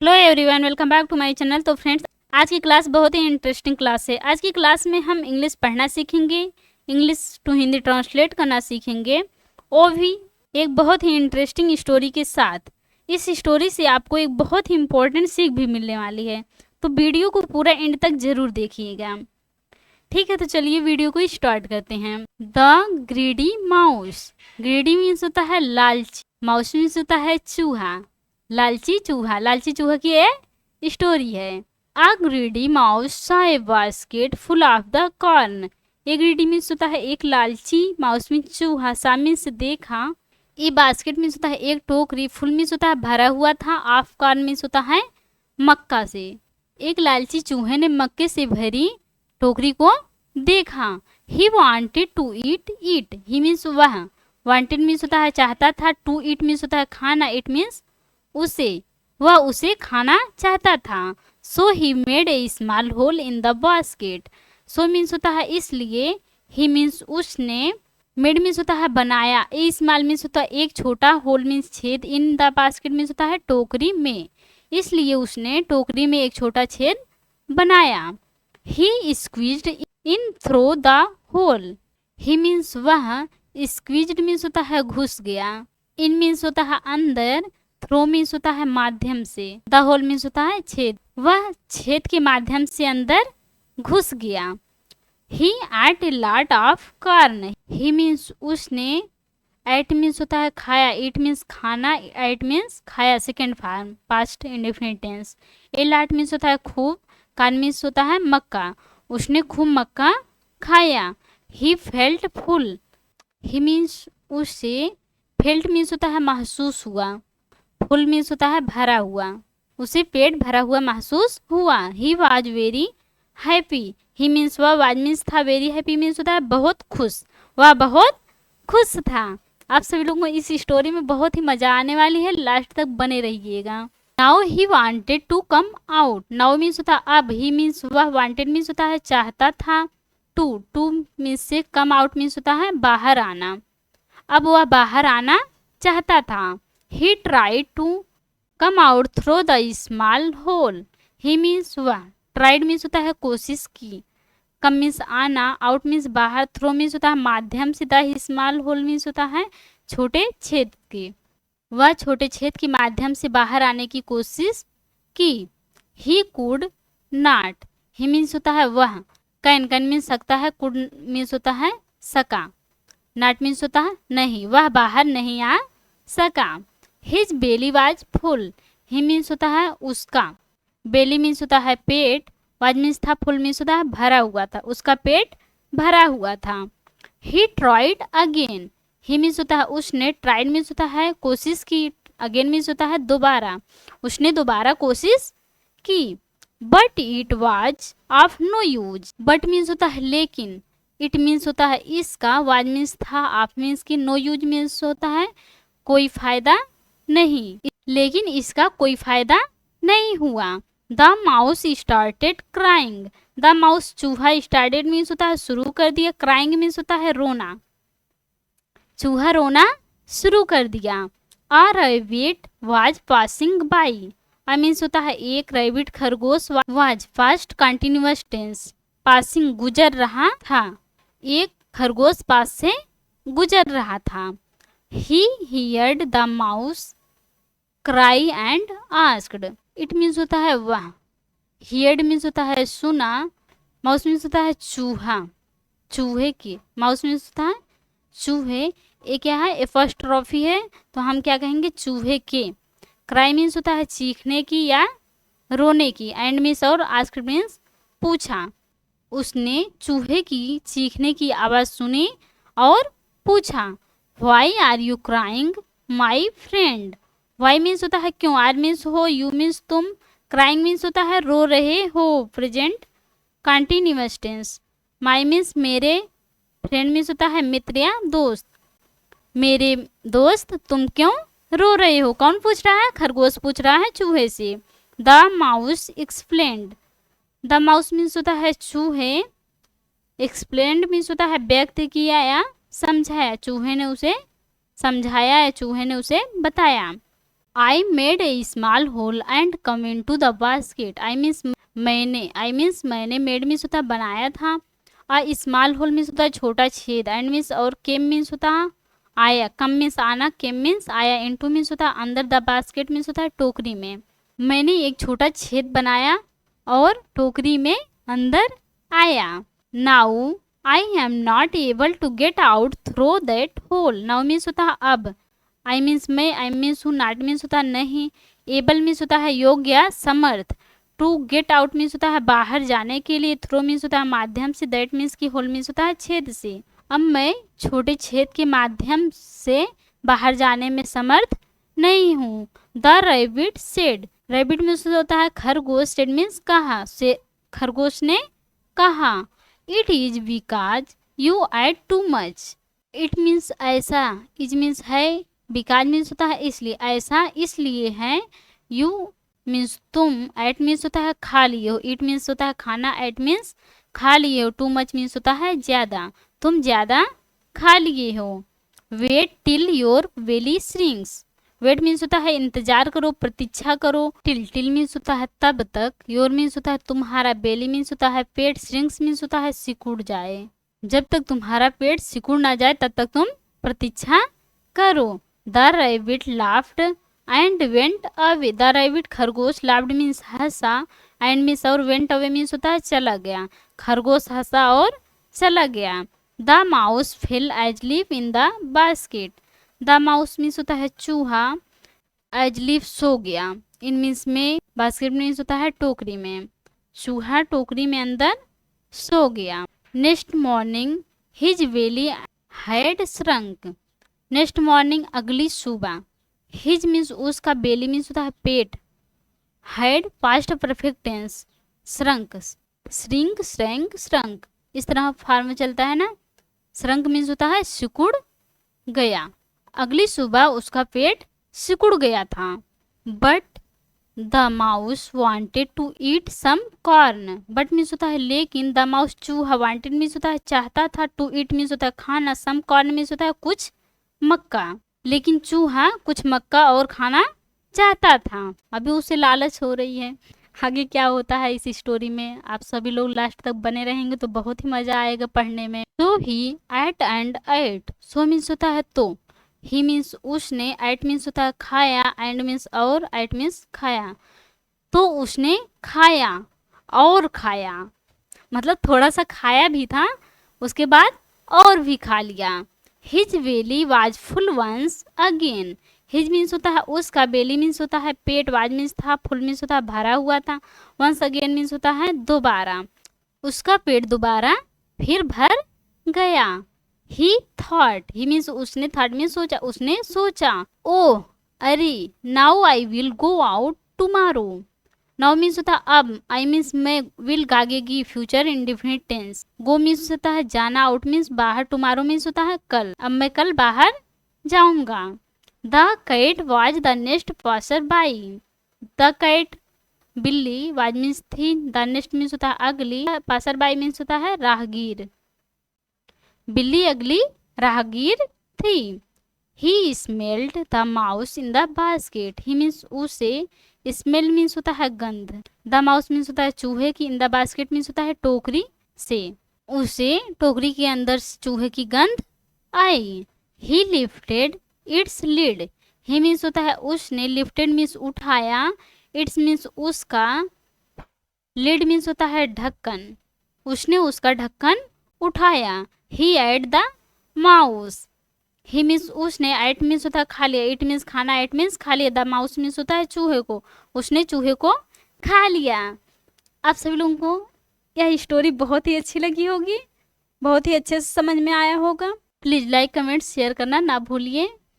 Hello everyone, welcome back to my channel. तो friends, आज की क्लास बहुत ही इंटरेस्टिंग क्लास है। आज की क्लास में हम इंग्लिश पढ़ना सीखेंगे, इंग्लिश टू हिंदी ट्रांसलेट करना सीखेंगे, वो भी एक बहुत ही इंटरेस्टिंग स्टोरी के साथ। इस स्टोरी से आपको एक बहुत ही इंपॉर्टेंट सीख भी मिलने वाली है, तो वीडियो को पूरा एंड तक जरूर देखिएगा। ठीक है, तो चलिए वीडियो को स्टार्ट करते हैं। The greedy mouse. Greedy means होता है लालची, माउस मीन्स होता है चूहा। लालची चूहा, लालची चूहा की ये स्टोरी है। A greedy mouse saw a basket full of the corn. ये ग्रीडी मीन्स होता है एक लालची, माउस मीन्स चूहा, सा मीन्स देखा, ये बास्केट मीन्स होता है एक टोकरी, फुल मीन्स होता है भरा हुआ था, ऑफ कॉर्न मीन्स होता है मक्का से। एक लालची चूहे ने मक्के से भरी टोकरी को देखा। He wanted to eat it. He means वह, वांटेड मीन्स होता है चाहता था, टू ईट मीन्स होता है खाना, इट मीन्स उसे, वह उसे खाना चाहता था। So he made a small hole in the basket. So means होता है इसलिए, ही मीन्स उसने, मेड मीन्स होता है बनाया, ए स्मॉल मीन्स होता है एक छोटा, होल मीन्स छेद, इन द बास्केट मीन्स होता है टोकरी में, इसलिए उसने टोकरी में एक छोटा छेद बनाया। He squeezed in through the hole. He means वह, स्क्वीज्ड मीन्स होता है घुस गया, इन मीन्स होता है अंदर, थ्रो मीन्स होता है माध्यम से, द होल मीन्स होता है छेद, वह छेद के माध्यम से अंदर घुस गया। He ate a lot of corn. He means उसने, एट मीन्स होता है खाया, इट मीन्स खाना, एट मीन्स खाया, second form past indefinite tense. A lot means होता है खूब, कॉर्न मीन्स होता है मक्का, उसने खूब मक्का खाया। He felt full. He means उसे, फेल्ट मीन्स होता है महसूस हुआ, फुल मीन्स होता है भरा हुआ, उसे पेट भरा हुआ महसूस हुआ। He was very happy. He means वह, वाज मीन्स था, वेरी हैप्पी मीन्स होता है बहुत खुश, वह बहुत खुश था। आप सभी लोगों को इस स्टोरी में बहुत ही मजा आने वाली है, लास्ट तक बने रहिएगा। Now he wanted to come out. Now means होता है अब, ही मीन्स वह, वांटेड मीन्स होता है चाहता था, टू मीन्स से, कम आउट मीन्स होता है बाहर आना, अब वह बाहर आना चाहता था। He tried to come out through the small hole. He means वह, tried means होता है कोशिश की, come means आना, out means बाहर, through means होता है माध्यम से, the small hole means होता है छोटे छेद के, वह छोटे छेद के माध्यम से बाहर आने की कोशिश की। He could not. He means होता है वह, कैन मीन्स सकता है, could means होता है सका, not means होता है नहीं, वह बाहर नहीं आ सका। His belly was full. He means होता है उसका, बेली मीन्स होता है पेट, वाज मीन्स था, फुल मीन्स होता है भरा हुआ था, उसका पेट भरा हुआ था। He tried again. He means होता है उसने, ट्राइड मीन्स होता है कोशिश की, अगेन मीन्स होता है दोबारा, उसने दोबारा कोशिश की। But it was of no use. But means होता है लेकिन, इट मीन्स होता है इसका, वाज मीन्स था, ऑफ मीन्स की, नो यूज मीन्स होता है कोई फायदा नहीं, लेकिन इसका कोई फायदा नहीं हुआ। The mouse started crying. The mouse चूहा, स्टार्टेड मीन्स होता है शुरू कर दिया, क्राइंग मीन्स होता है रोना, चूहा रोना शुरू कर दिया। A rabbit was passing by. A means होता है एक, रैबिट खरगोश, was past continuous tense, passing गुजर रहा था, एक खरगोश पास से गुजर रहा था। He heard the mouse cry and asked. It means होता है वह, heard means होता है सुना, mouse means होता है चूहा, चूहे की, mouse means होता है चूहे, ये क्या है, एपोस्ट्रोफी है, तो हम क्या कहेंगे चूहे के। cry means होता है चीखने की या रोने की, and means और asked means पूछा, उसने चूहे की चीखने की आवाज़ सुनी और पूछा। Why are you crying, my friend? Why means होता है क्यों, आर मीन्स हो, यू मीन्स तुम, क्राइंग मीन्स होता है रो रहे हो, प्रेजेंट कंटिन्यूअस टेंस। माई मीन्स मेरे, फ्रेंड मीन्स होता है मित्र या दोस्त, मेरे दोस्त तुम क्यों रो रहे हो, कौन पूछ रहा है, खरगोश पूछ रहा है चूहे से। The mouse explained. The mouse means होता है चूहे, एक्सप्लेन्ड मीन्स होता है व्यक्त किया या समझाया, चूहे ने उसे समझाया या चूहे ने उसे बताया। I made a small hole and come in to the basket. I means मैंने, मेड मीन्स होता है बनाया था, और स्मॉल होल मीन्स होता है छोटा छेद, एंड मीन्स और केम मीन्स होता है आया, कम मीन्स आना, केम मीन्स आया, इनटू मीन्स होता है अंदर, द बास्केट मीन्स होता है टोकरी में। मैंने एक छोटा छेद बनाया और टोकरी में अंदर आया। Now I am not able to get out through that hole. Now means होता है अब, आई मीन्स मैं, आई मीन्स हूँ, नॉट मीन्स होता है नहीं, एबल मीन्स होता है योग्य, समर्थ, टू गेट आउट मीन्स होता है बाहर जाने के लिए, थ्रो मीन्स होता है माध्यम से, दैट मीन्स की होल मीन्स होता है छेद से। अब मैं छोटे छेद के माध्यम से बाहर जाने में समर्थ नहीं हूँ। The rabbit said. Rabbit means होता है खरगोश, सेड मीन्स कहा, से खरगोश ने कहा। It is because you ate too much. It means ऐसा, इज मीन्स है, बिकॉज मीन्स होता है इसलिए, ऐसा इसलिए है, यू मीन्स तुम, एट मीन्स होता है खा लिए हो, इट मीन्स होता है खाना, एट मीन्स खा लिए हो, टू मच मीन्स होता है ज्यादा, तुम ज्यादा खा लिए हो। Wait till your belly shrinks. Wait means होता है इंतजार करो, प्रतीक्षा करो, टिल मीन्स होता है तब तक, योर मीन्स होता है तुम्हारा, बेली मीन्स होता है पेट, श्रिंक्स मीन्स होता है सिकुड़ जाए, जब तक तुम्हारा पेट सिकुड़ ना जाए तब तक तुम प्रतीक्षा करो। The rabbit laughed and went away. The rabbit खरगोश, लाफ्ड मीन्स हंसा, एंड मीन्स और, वेंट अवे मीन्स होता है चला गया, खरगोश हंसा और चला गया। The mouse fell asleep in the basket. The mouse means होता है चूहा, एज लीफ सो गया, इन मीन्स में, बास्केट मीन्स होता है टोकरी में, चूहा टोकरी में अंदर सो गया। Next morning his belly had shrunk. Next morning अगली सुबह, हिज मीन्स उसका, बेली मीन्स होता है पेट, had past perfect tense, shrunk, shrink shrank shrunk, इस तरह फॉर्म चलता है ना। श्रंक मीन्स होता है सिकुड़ गया, अगली सुबह उसका पेट सिकुड़ गया था। But the mouse wanted to eat some corn. But means होता है लेकिन, द माउस चूहा, वांटेड मीन्स होता है चाहता था, टू ईट मीन्स होता है खाना, सम कॉर्न मीन्स होता है कुछ मक्का, लेकिन चूहा कुछ मक्का और खाना चाहता था। अभी उसे लालच हो रही है। आगे क्या होता है इस स्टोरी में, आप सभी लोग लास्ट तक बने रहेंगे तो बहुत ही मजा आएगा पढ़ने में। So he ate and ate. So means होता है तो, ही मीन्स उसने, एट मीन्स होता है खाया, एंड मीन्स और, एट मीन्स खाया, तो उसने खाया और खाया, मतलब थोड़ा सा खाया भी था, उसके बाद और भी खा लिया। His belly was full once again. His means होता है उसका, बेली मीन्स होता है पेट, वाज मीन्स था, फुल मीन्स होता है भरा हुआ था, वंस अगेन मीन्स होता है दोबारा, उसका पेट दोबारा फिर भर गया। ही थॉट, ही मीन्स उसने, थॉट मीन्स सोचा, उसने सोचा। ओह अरे, now I will go out tomorrow. Now means होता है अब, आई मीन्स मैं, विल गागेगी future indefinite tense, go means होता है जाना, आउट मीन्स बाहर, टुमारो मीन्स होता है कल, अब मैं कल बाहर जाऊंगा। The cat was the next passer by. The cat बिल्ली, वाज मीन्स थी, द नेक्स्ट मीन्स होता है अगली, पासर बाई मीन्स होता है राहगीर, बिल्ली अगली राहगीर थी। He smelled the mouse in the basket. He means उसे, स्मेल मीन्स होता है गंध, द माउस मीन्स होता है चूहे की, इन द बास्केट मीन्स होता है टोकरी से, उसे टोकरी के अंदर चूहे की गंध आई। He lifted its lid. He means होता है उसने, लिफ्टेड मीन्स उठाया, इट्स मीन्स उसका, लिड मीन्स होता है ढक्कन, उसने उसका ढक्कन उठाया। He ate the mouse. He means उसने, एट मीन्स होता है खा लिया, इट मीन्स खाना, एट मीन्स खा लिया, द माउस मीन्स होता है चूहे को, उसने चूहे को खा लिया। आप सभी लोगों को यह स्टोरी बहुत ही अच्छी लगी होगी, बहुत ही अच्छे से समझ में आया होगा। प्लीज़ लाइक कमेंट शेयर करना ना भूलिए।